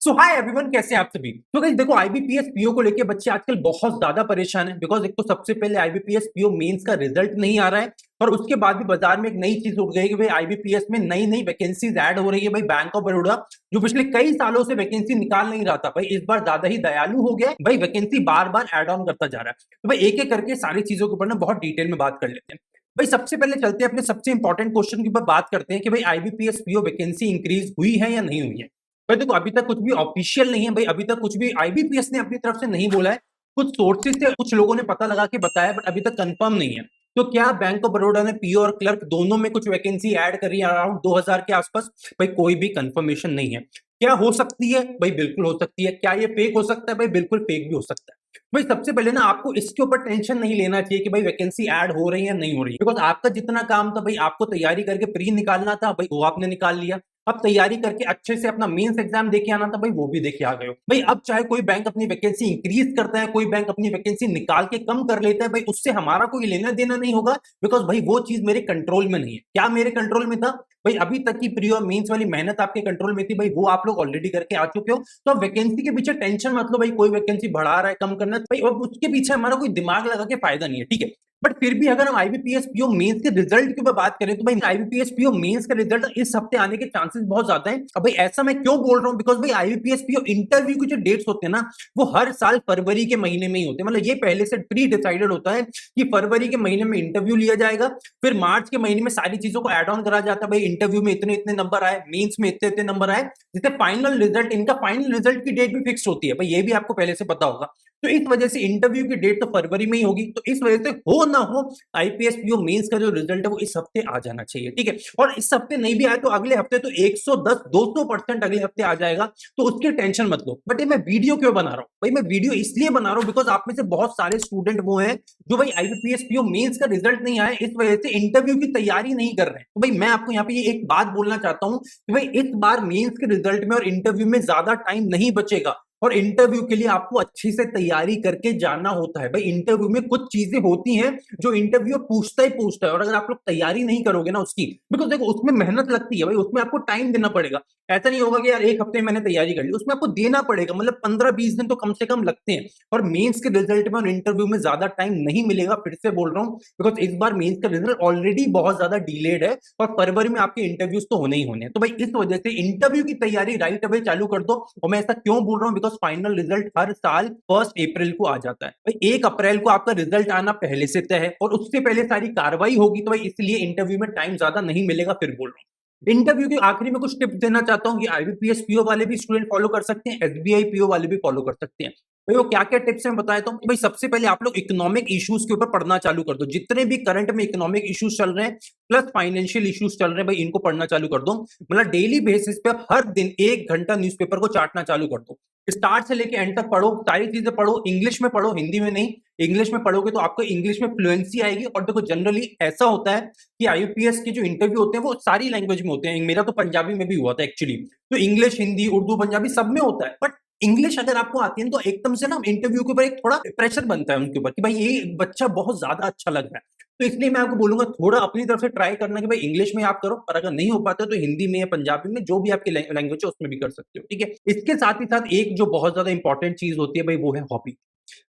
सो hi everyone, कैसे हैं आप सभी। तो गाइस देखो, आईबीपीएस पीओ को लेके बच्चे आजकल बहुत ज्यादा परेशान हैं बिकॉज एक तो सबसे पहले आईबीपीएस पीओ मेंस का रिजल्ट नहीं आ रहा है और उसके बाद भी बाजार में एक नई चीज उठ गई कि भाई आईबीपीएस में नई नई वैकेंसीज ऐड हो रही है। भाई बैंक ऑफ बड़ौदा जो पिछले कई सालों से वैकेंसी निकाल नहीं रहा था, भाई इस बार ज्यादा ही दयालु हो गया है। भाई वैकेंसी बार बार एड ऑन करता जा रहा है। तो भाई एक एक करके सारी चीजों के ऊपर ना बहुत डिटेल में बात कर लेते हैं। भाई सबसे पहले चलते हैं अपने सबसे इंपॉर्टेंट क्वेश्चन के ऊपर बात करते हैं कि भाई आईबीपीएस पीओ वैकेंसी इंक्रीज हुई है या नहीं हुई है। भाई देखो, अभी तक कुछ भी ऑफिशियल नहीं है। भाई अभी तक कुछ भी आईबीपीएस ने अपनी तरफ से नहीं बोला है। कुछ सोर्सेज से कुछ लोगों ने पता लगा के बताया, बट अभी तक कंफर्म नहीं है। तो क्या बैंक ऑफ बड़ौदा ने पीओ और क्लर्क दोनों में कुछ वैकेंसी ऐड करी अराउंड 2000 के आसपास? भाई कोई भी कंफर्मेशन नहीं है। क्या हो सकती है? भाई बिल्कुल हो सकती है। क्या ये फेक हो सकता है? भाई बिल्कुल फेक भी हो सकता है। भाई सबसे पहले ना आपको इसके ऊपर टेंशन नहीं लेना चाहिए कि भाई वैकेंसी ऐड हो रही है या नहीं हो रही है, बिकॉज आपका जितना काम था भाई आपको तैयारी करके प्री निकालना था, भाई वो आपने निकाल लिया। अब तैयारी करके अच्छे से अपना मेंस एग्जाम देके आना था, भाई वो भी देके आ गए हो। भाई अब चाहे कोई बैंक अपनी वैकेंसी इंक्रीज करता है, कोई बैंक अपनी वैकेंसी निकाल के कम कर लेता है, भाई उससे हमारा कोई लेना देना नहीं होगा, बिकॉज भाई वो चीज मेरे कंट्रोल में नहीं है। क्या मेरे कंट्रोल में था? भाई अभी तक की प्री और मेंस वाली मेहनत आपके कंट्रोल में थी, भाई वो आप लोग ऑलरेडी करके आ चुके हो। तो अब वैकेंसी के पीछे टेंशन मत लो। भाई कोई वैकेंसी बढ़ा रहा है, कम करना है, भाई अब उसके पीछे हमारा कोई दिमाग लगा के फायदा नहीं है, ठीक है। बट फिर भी अगर हम आईबीपीएस पीओ मेंस के रिजल्ट की बात करें तो भाई आईबीपीएस पीओ मेंस का रिजल्ट इस हफ्ते आने के चांसेस बहुत ज्यादा हैं। अब भाई ऐसा मैं क्यों बोल रहा हूं, बिकॉज भाई आईबीपीएस पीओ इंटरव्यू की जो डेट्स होते हैं ना, वो हर साल फरवरी के महीने में ही होते हैं। मतलब ये पहले से प्री डिसाइडेड होता है कि फरवरी के महीने में इंटरव्यू लिया जाएगा, फिर मार्च के महीने में सारी चीजों को एड ऑन करा जाता है। भाई इंटरव्यू में इतने इतने नंबर आए, मेंस में इतने इतने नंबर आए, जिससे फाइनल रिजल्ट, इनका फाइनल रिजल्ट की डेट भी फिक्स होती है। भाई ये भी आपको पहले से पता होगा। तो इस वजह से इंटरव्यू की डेट तो फरवरी में ही होगी। तो इस वजह से हो ना हो, आईपीएस पीओ मेंस का जो रिजल्ट है वो इस हफ्ते आ जाना चाहिए, ठीक है। और इस हफ्ते नहीं भी आए तो अगले हफ्ते तो 110 200% अगले हफ्ते आ जाएगा। तो उसकी टेंशन मत लो। बट ये मैं वीडियो क्यों बना रहा हूं? भाई मैं वीडियो इसलिए बना रहा हूं बिकॉज आप में से बहुत सारे स्टूडेंट वो हैं जो भाई आईपीएस पीओ मेंस का रिजल्ट नहीं आया, इस वजह से इंटरव्यू की तैयारी नहीं कर रहे हैं। तो भाई मैं आपको यहाँ पे ये एक बात बोलना चाहता हूं कि भाई इस बार मेंस के रिजल्ट में और इंटरव्यू में ज्यादा टाइम नहीं बचेगा। और इंटरव्यू के लिए आपको अच्छी से तैयारी करके जाना होता है। भाई इंटरव्यू में कुछ चीजें होती हैं जो इंटरव्यू पूछता ही पूछता है, और अगर आप लोग तैयारी नहीं करोगे ना उसकी, बिकॉज देखो उसमें मेहनत लगती है, भाई उसमें आपको टाइम देना पड़ेगा। ऐसा नहीं होगा कि यार एक हफ्ते मैंने तैयारी कर ली, उसमें आपको देना पड़ेगा। मतलब 15-20 दिन तो कम से कम लगते हैं। और मेंस के रिजल्ट में और इंटरव्यू में ज्यादा टाइम नहीं मिलेगा, फिर से बोल रहा हूँ, बिकॉज इस बार मेंस का रिजल्ट ऑलरेडी बहुत ज्यादा डिलेड है और फरवरी में आपके इंटरव्यूज तो होने ही होने हैं। तो भाई इस वजह से इंटरव्यू की तैयारी राइट अवे चालू कर दो। और मैं ऐसा क्यों बोल रहा हूँ, बिकॉज फाइनल रिजल्ट हर साल 1 अप्रैल को आ जाता है। भाई 1 अप्रैल को आपका रिजल्ट आना पहले से तय है और उससे पहले सारी कार्रवाई होगी। तो भाई इसलिए इंटरव्यू में टाइम ज्यादा नहीं मिलेगा, फिर बोल रहा हूँ। इंटरव्यू के आखिरी में कुछ टिप्स देना चाहता हूँ कि आईबीपीएस पीओ वाले भी स्टूडेंट फॉलो कर सकते हैं, एसबीआई पीओ वाले भी फॉलो कर सकते हैं। भाई वो क्या क्या टिप्स हैं बताया तो भाई सबसे पहले आप लोग इकोनॉमिक इश्यूज के ऊपर पढ़ना चालू कर दो। जितने भी करंट में इकोनॉमिक इश्यूज चल रहे हैं प्लस फाइनेंशियल इश्यूज चल रहे हैं, भाई इनको पढ़ना चालू कर दो। मतलब डेली बेसिस पे हर दिन 1 घंटा न्यूज़पेपर को चाटना चालू कर दो। स्टार्ट से लेके एंड तक पढ़ो, सारी चीजें पढ़ो, इंग्लिश में पढ़ो, हिंदी में नहीं। इंग्लिश में पढ़ोगे तो आपको इंग्लिश में फ्लुएंसी आएगी। और देखो जनरली ऐसा होता है कि आईपीएस के जो इंटरव्यू होते हैं वो सारी लैंग्वेज में होते हैं। मेरा तो पंजाबी में भी हुआ था एक्चुअली। तो इंग्लिश, हिंदी, उर्दू, पंजाबी सब में होता है। बट इंग्लिश अगर आपको आती है तो एकदम से ना इंटरव्यू के ऊपर एक थोड़ा प्रेशर बनता है उनके ऊपर कि भाई ये बच्चा बहुत ज्यादा अच्छा लग रहा है। तो इसलिए मैं आपको बोलूंगा थोड़ा अपनी तरफ से ट्राई करना कि भाई इंग्लिश में आप करो, और अगर नहीं हो पाता तो हिंदी में या पंजाबी में जो भी आपकी लैंग्वेज है उसमें भी कर सकते हो, ठीक है। इसके साथ ही साथ एक जो बहुत ज्यादा इंपॉर्टेंट चीज होती है भाई वो है हॉबी।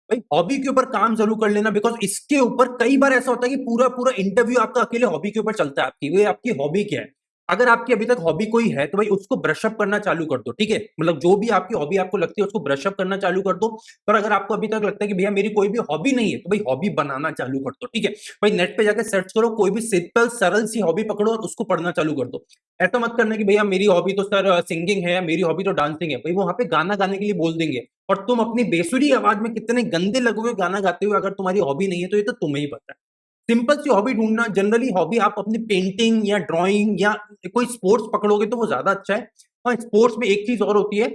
भाई हॉबी के ऊपर काम जरूर कर लेना, बिकॉज इसके ऊपर कई बार ऐसा होता है कि पूरा पूरा इंटरव्यू आपका अकेले हॉबी के ऊपर चलता है। आपकी वो आपकी हॉबी क्या है? अगर आपकी अभी तक हॉबी कोई है तो भाई उसको ब्रशअप करना चालू कर दो, ठीक है। मतलब जो भी आपकी हॉबी आपको लगती है उसको ब्रशअप करना चालू कर दो। पर अगर आपको अभी तक लगता है कि भैया मेरी कोई भी हॉबी नहीं है, तो भाई हॉबी बनाना चालू कर दो, ठीक है। भाई नेट पे जाकर सर्च करो, कोई भी सिंपल सरल सी हॉबी पकड़ो और उसको पढ़ना चालू कर दो। ऐसा मत करना कि भैया मेरी हॉबी तो सर सिंगिंग है, मेरी हॉबी तो डांसिंग है। भाई वो वहां पे गाना गाने के लिए बोल देंगे और तुम अपनी बेसुरी आवाज में कितने गंदे लगोगे गाना गाते हुए, अगर तुम्हारी हॉबी नहीं है तो ये तो तुम्हें ही पता है। सिंपल सी हॉबी ढूंढना। जनरली हॉबी आप अपनी पेंटिंग या ड्राइंग या कोई स्पोर्ट्स पकड़ोगे तो वो ज्यादा अच्छा है। हाँ, स्पोर्ट्स में एक चीज और होती है,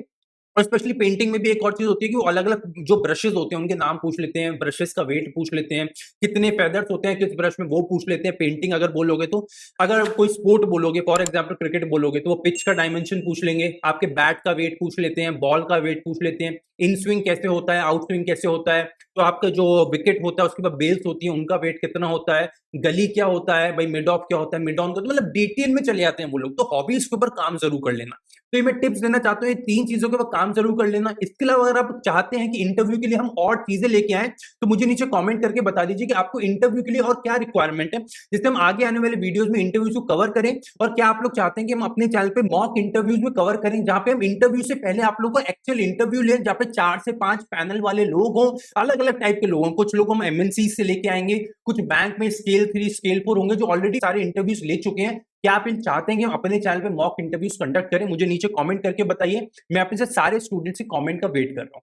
और स्पेशली पेंटिंग में भी एक और चीज होती है कि वो अलग अलग जो ब्रशेस होते हैं उनके नाम पूछ लेते हैं, ब्रशेस का वेट पूछ लेते हैं, कितने फेदर्स होते हैं किस ब्रश में वो पूछ लेते हैं। पेंटिंग अगर बोलोगे तो, अगर कोई स्पोर्ट बोलोगे फॉर एग्जाम्पल क्रिकेट बोलोगे तो वो पिच का डायमेंशन पूछ लेंगे, आपके बैट का वेट पूछ लेते हैं, बॉल का वेट पूछ लेते हैं, इन स्विंग कैसे होता है, आउट स्विंग कैसे होता है, तो आपका जो विकेट होता है उसके बाद बेल्स होती है उनका वेट कितना होता है, गली क्या होता है, भाई मिड ऑफ क्या होता है, मिड ऑन का, तो मतलब डिटेल में चले जाते हैं वो लोग। तो हॉबीज के ऊपर काम जरूर कर लेना। तो ये मैं टिप्स देना चाहता हूँ, ये 3 चीज़ों के ऊपर काम ज़रूर कर लेना। इसके अलावा अगर आप चाहते हैं कि इंटरव्यू के लिए हम और चीज़ें लेके आएँ, तो मुझे नीचे कमेंट करके बता दीजिए कि आपको इंटरव्यू के लिए और क्या रिक्वायरमेंट है, जिससे हम आगे आने वाले वीडियोज़ में इंटरव्यूज़ को कवर करें। और क्या आप लोग चाहते हैं कि हम अपने चैनल पे मॉक इंटरव्यूज़ भी कवर करें, जहाँ पे हम इंटरव्यू से पहले आप लोगों को एक्चुअल इंटरव्यू लें, जहाँ पे 4 से 5 पैनल वाले लोग हों, अलग-अलग टाइप के लोग हों। कुछ लोग हम एमएनसी से लेके आएँगे, कुछ बैंक में स्केल 3, स्केल 4 होंगे जो ऑलरेडी सारे इंटरव्यूज़ ले चुके हैं। क्या आप इन चाहते हैं कि हम अपने चैनल पे मॉक इंटरव्यूज़ कंडक्ट करें? मुझे नीचे कमेंट करके बताइए। मैं अपने से सारे स्टूडेंट्स के कमेंट का वेट कर रहा हूँ।